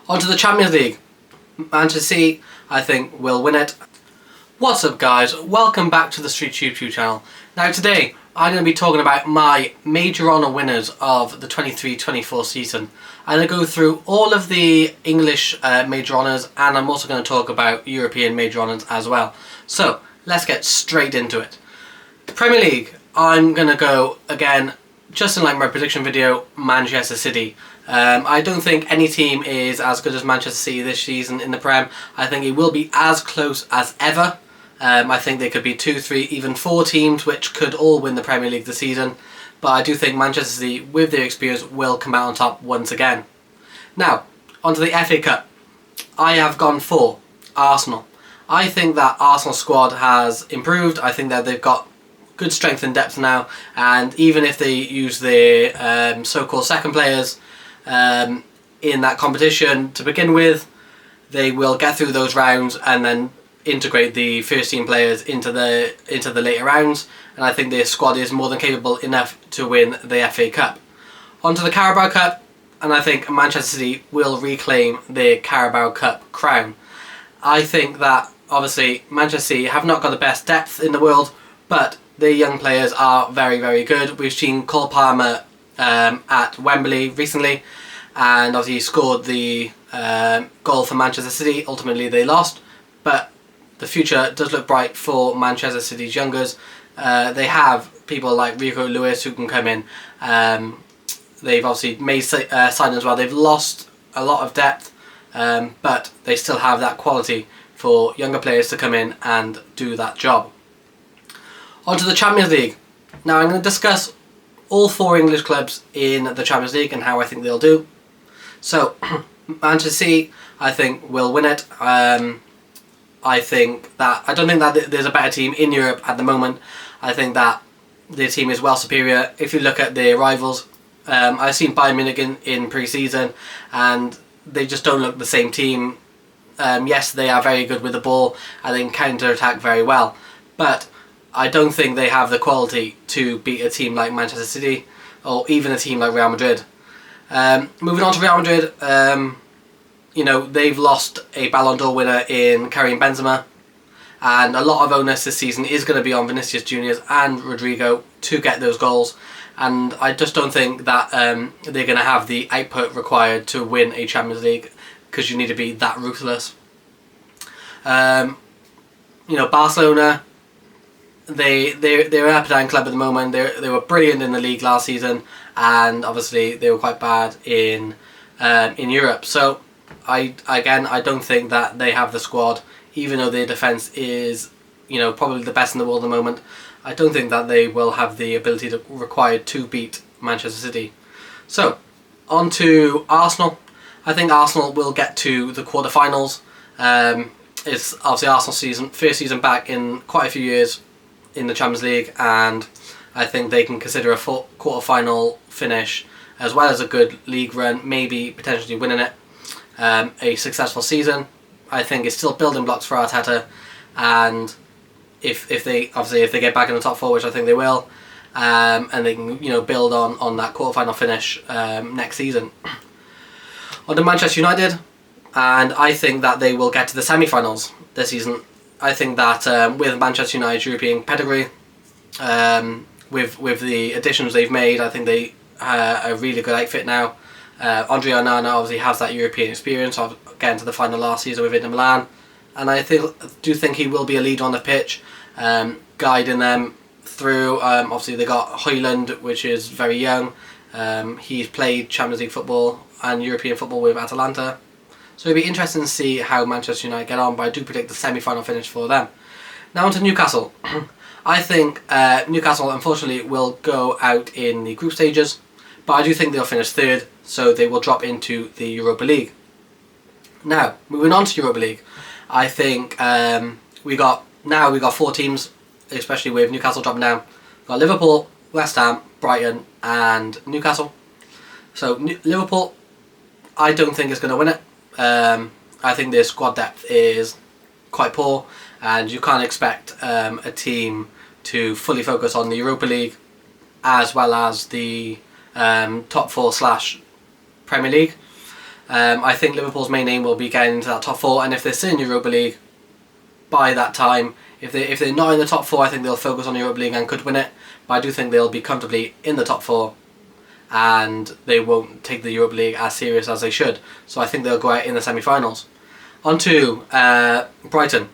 On to the Champions League. Manchester City, I think, will win it. What's up guys, welcome back to the Streets YouTube channel. Now today, I'm going to be talking about my Major Honour winners of the 23-24 season. I'm going to go through all of the English Major Honours, and I'm also going to talk about European Major Honours as well. So, let's get straight into it. The Premier League, I'm going to go, again, just in like my prediction video, Manchester City. I don't think any team is as good as Manchester City this season in the Prem. I think it will be as close as ever. I think there could be 2, 3, even 4 teams which could all win the Premier League this season. But I do think Manchester City, with their experience, will come out on top once again. Now, onto the FA Cup. I have gone for Arsenal. I think that Arsenal's squad has improved. I think that they've got good strength and depth now. And even if they use their so-called second players in that competition to begin with, they will get through those rounds and then integrate the first team players into the later rounds, and I think their squad is more than capable enough to win the FA Cup. Onto the Carabao Cup, and I think Manchester City will reclaim their Carabao Cup crown. I think that obviously Manchester City have not got the best depth in the world, but their young players are very, very good. We've seen Cole Palmer at Wembley recently, and obviously he scored the goal for Manchester City. Ultimately they lost, but the future does look bright for Manchester City's youngers. They have people like Rico Lewis who can come in. They've obviously made signings well. They've lost a lot of depth, but they still have that quality for younger players to come in and do that job. On to the Champions League. Now I'm going to discuss all 4 English clubs in the Champions League and how I think they'll do. So, Manchester City, I think, will win it. I don't think that there's a better team in Europe at the moment. I think that their team is well superior. If you look at their rivals, I've seen Bayern Munich in pre-season, and they just don't look the same team. Yes, they are very good with the ball and they can counter-attack very well, but I don't think they have the quality to beat a team like Manchester City or even a team like Real Madrid. Moving on to Real Madrid, you know, they've lost a Ballon d'Or winner in Karim Benzema, and a lot of onus this season is going to be on Vinicius Juniors and Rodrigo to get those goals, and I just don't think that they're going to have the output required to win a Champions League, because you need to be that ruthless. You know, Barcelona, they're an up-and-down club at the moment. They were brilliant in the league last season, and obviously they were quite bad in Europe. So I don't think that they have the squad, even though their defence is, you know, probably the best in the world at the moment. I don't think that they will have the ability required to beat Manchester City. So, on to Arsenal. I think Arsenal will get to the quarterfinals. It's obviously Arsenal's first season back in quite a few years in the Champions League, and I think they can consider a quarterfinal finish as well as a good league run, maybe potentially winning it. A successful season, I think, is still building blocks for Arteta, and if they get back in the top 4, which I think they will, and they can, you know, build on that quarterfinal finish next season. On to Manchester United, and I think that they will get to the semi-finals this season. I think that with Manchester United's European pedigree, with the additions they've made, I think they are a really good outfit now. Andre Onana obviously has that European experience of getting to the final last season with Inter Milan, and I do think he will be a leader on the pitch, guiding them through. Obviously they got Højlund, which is very young. He's played Champions League football and European football with Atalanta, so it'll be interesting to see how Manchester United get on, but I do predict the semi-final finish for them. Now on to Newcastle. I think Newcastle unfortunately will go out in the group stages, but I do think they'll finish 3rd, so they will drop into the Europa League. Now, moving on to Europa League, I think we got 4 teams, especially with Newcastle dropping down. We've got Liverpool, West Ham, Brighton and Newcastle. So Liverpool, I don't think is going to win it. I think their squad depth is quite poor, and you can't expect a team to fully focus on the Europa League as well as the top 4 / Premier League. I think Liverpool's main aim will be getting into that top 4, and if they're still in Europa League by that time, if they're not in the top 4, I think they'll focus on Europa League and could win it. But I do think they'll be comfortably in the top 4, and they won't take the Europa League as serious as they should. So I think they'll go out in the semi-finals. On to Brighton.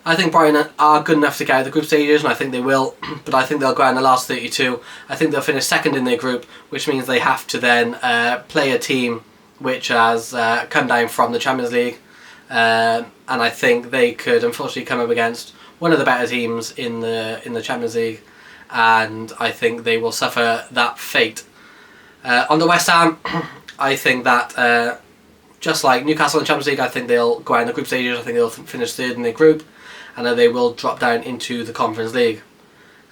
I think Brighton are good enough to get out of the group stages, and I think they will, but I think they'll go out in the last 32. I think they'll finish second in their group, which means they have to then play a team which has come down from the Champions League, and I think they could unfortunately come up against one of the better teams in the Champions League, and I think they will suffer that fate. On the West Ham, I think that just like Newcastle in the Champions League, I think they'll go out in the group stages. I think they'll finish third in their group, and then they will drop down into the Conference League.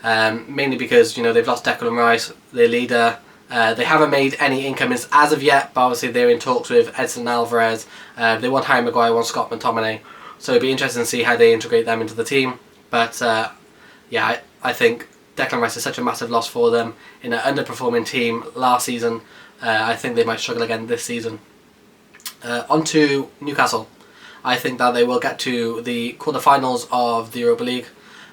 Mainly because they've lost Declan Rice, their leader. They haven't made any incomings as of yet, but obviously they're in talks with Edson Alvarez. They want Harry Maguire, want Scott McTominay, so it'd be interesting to see how they integrate them into the team. But yeah, I think Declan Rice is such a massive loss for them in an underperforming team last season. I think they might struggle again this season. On to Newcastle. I think that they will get to the quarterfinals of the Europa League.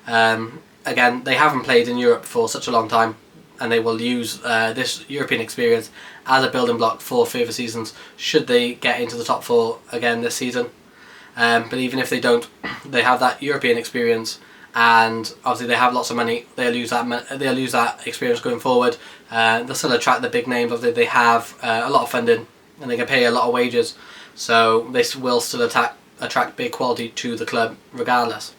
Again, they haven't played in Europe for such a long time, and they will use this European experience as a building block for further seasons should they get into the top 4 again this season. But even if they don't, they have that European experience, and obviously they have lots of money. They'll use that experience going forward. They'll still attract the big names. Obviously they have a lot of funding, and they can pay a lot of wages, so they will still attract big quality to the club regardless.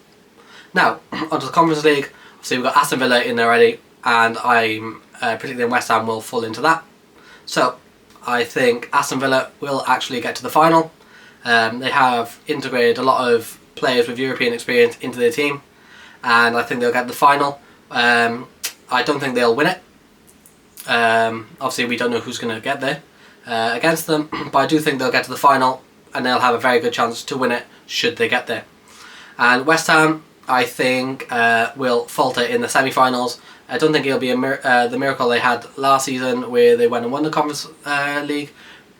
Now, onto the Conference League. Obviously we've got Aston Villa in there already, and I'm predicting West Ham will fall into that. So I think Aston Villa will actually get to the final. They have integrated a lot of players with European experience into their team, and I think they'll get to the final. I don't think they'll win it. Obviously we don't know who's going to get there against them, but I do think they'll get to the final, and they'll have a very good chance to win it should they get there. And West Ham, I think, will falter in the semi-finals. I don't think it'll be the miracle they had last season where they went and won the Conference League,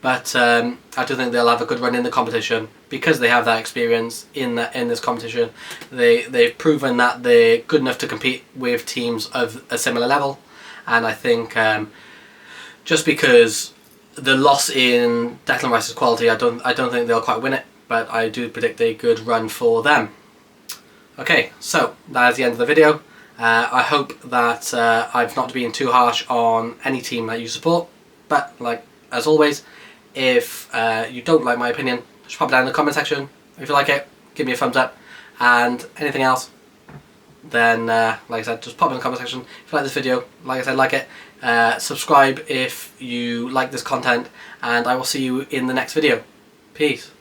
but I do think they'll have a good run in the competition because they have that experience in this competition. They've proven that they're good enough to compete with teams of a similar level, and I think just because the loss in Declan Rice's quality, I don't think they'll quite win it, but I do predict a good run for them. Okay, so that is the end of the video. I hope that I've not been too harsh on any team that you support, but as always, if you don't like my opinion, just pop it down in the comment section. If you like it, give me a thumbs up, and anything else, then like I said, just pop it in the comment section. If you like this video, like I said, like it. Subscribe if you like this content, and I will see you in the next video. Peace.